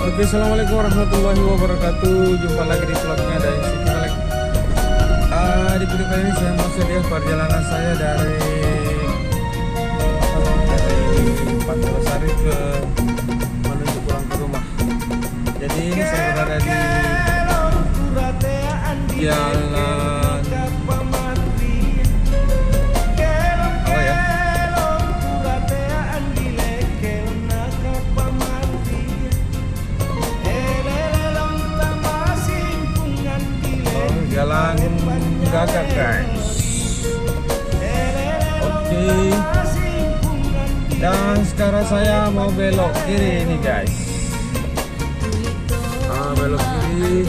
Oke, assalamualaikum warahmatullahi wabarakatuh. Jumpa lagi di vlognya dari Siti Malek. Di video kali ini saya mau share perjalanan saya dari Pantelosari ke menuju pulang ke rumah. Jadi ini saya berada di jalan apa ya? Jalan Gagak guys. Oke. Dan sekarang saya mau belok kiri ini guys. Belok kiri.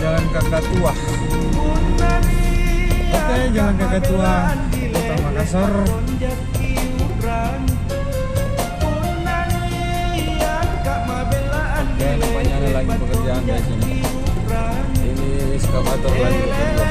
Jalan Kakatua. Oke, Jalan Kakatua, Kota Makassar. Oke, nampaknya ada lagi pekerjaan di sini. Ini eskavator lagi bekerja.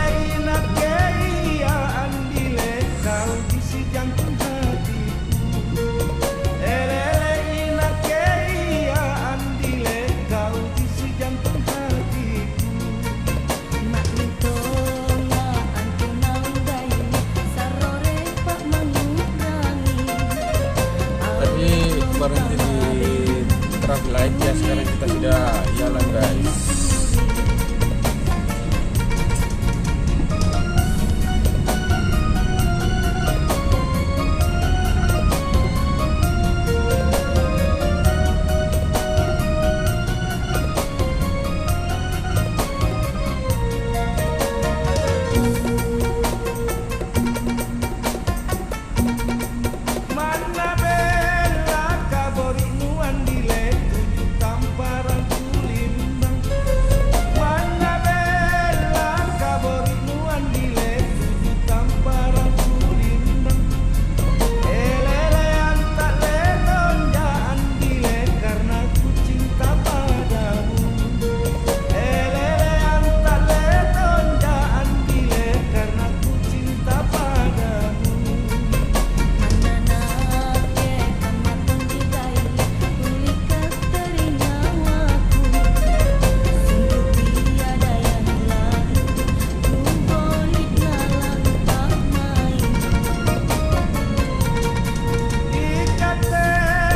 Berhenti di traffic light ya, sekarang kita sudah jalan guys.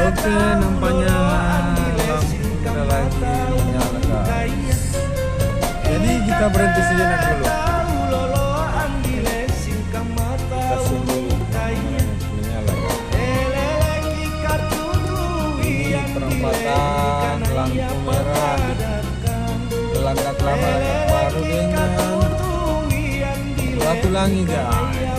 Oke, nampaknya lampu kita lagi menyala guys. Jadi kita berhenti sejenak dulu. Kita sungguh menyala guys. Ini perempatan lampu merah. Langkah lama langkah baru dengan Batulangi guys.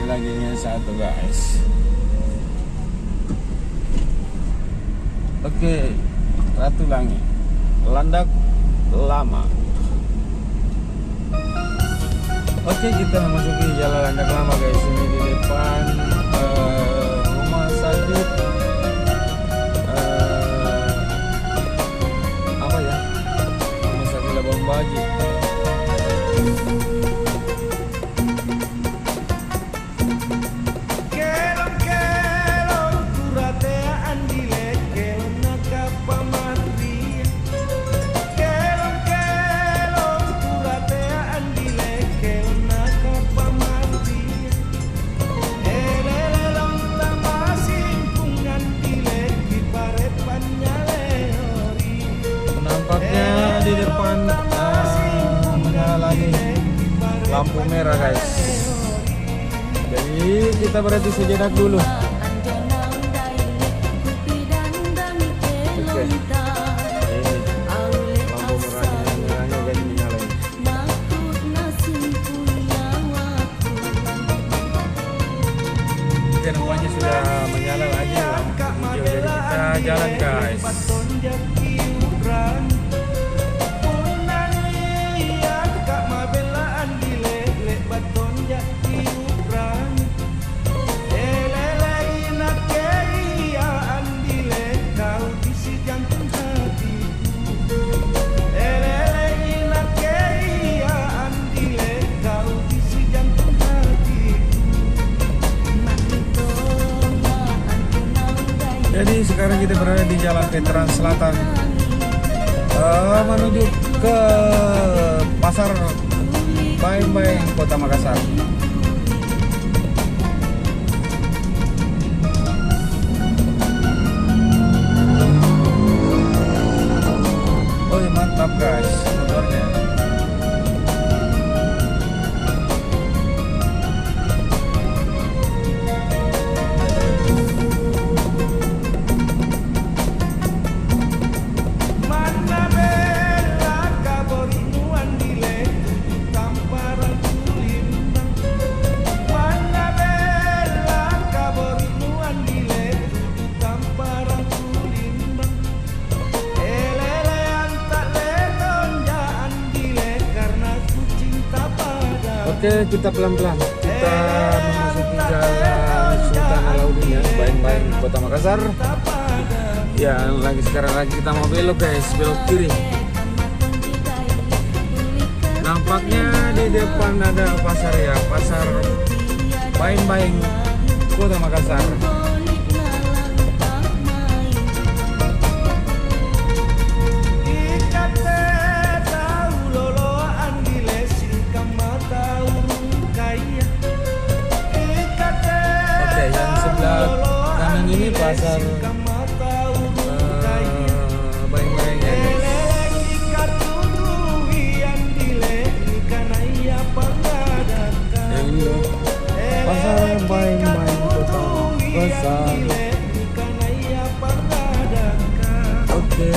Lagi yang satu guys. Oke, Ratulangi, Landak Lama. Oke, kita memasuki jalan Landak Lama guys. Ini di depan rumah sakit apa ya? Rumah sakit Labuan Bajo. Di depan menyala lagi lampu merah guys. Jadi kita berhenti sejenak dulu. Oke. Ini lampu merahnya jadi menyala. jalan guys. Jadi sekarang kita berada di Jalan Veteran Selatan menuju ke Pasar Baeng-Baeng, Kota Makassar. Oh mantap guys motornya. Oke, kita pelan-pelan kita memasuki Jalan Sultan Alauddin ya, Baeng-Baeng, Kota Makassar. Ya, sekarang kita mau belok guys, belok kiri. Nampaknya di depan ada pasar ya, Pasar Baeng-Baeng, Kota Makassar. Kanan ini pasar Baeng-Baeng ya guys. Yang ini loh, Pasar Baeng-Baeng Kota Makassar. Oke.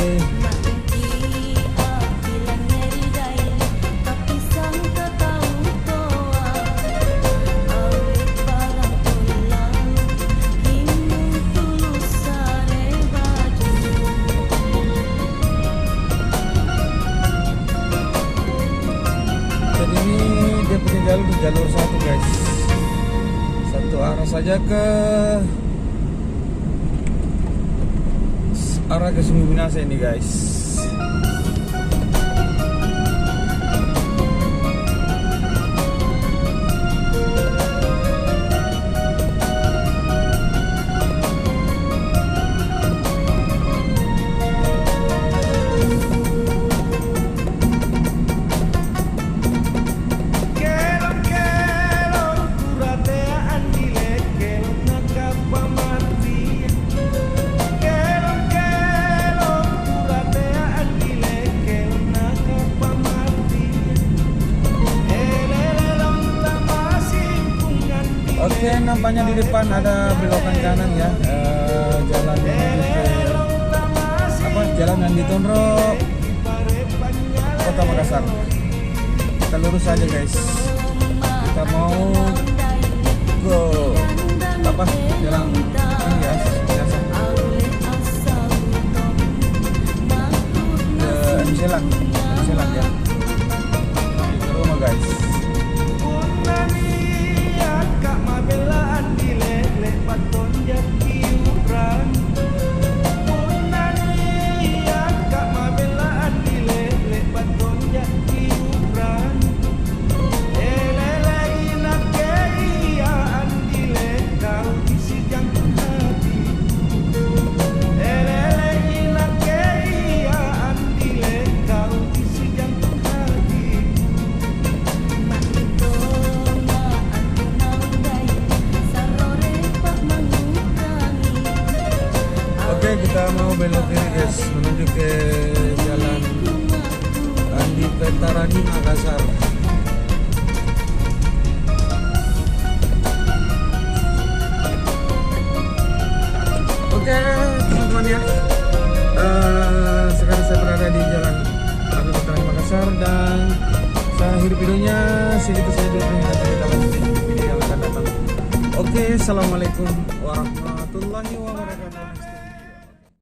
Jalur satu guys, satu arah saja ke arah ke Sumbu Minasa ini guys. Oke, nampaknya di depan ada belokan kanan ya, jalan menuju ke Jalan Andi Tondro, Kota Makassar. Kita lurus saja guys. Kita mau ke jalan ini ya, biasa ke Miselang ya. Ke rumah guys. Kita mau belok kiri guys, menuju ke Jalan Andi Petarani Makassar. Oke teman-teman ya, sekarang saya berada di Jalan Andi Petarani Makassar dan saya akhiri videonya. Segitu saja dulu yang akan kita lanjutkan di video yang akan datang. Oke, assalamualaikum warahmatullahi wabarakatuh.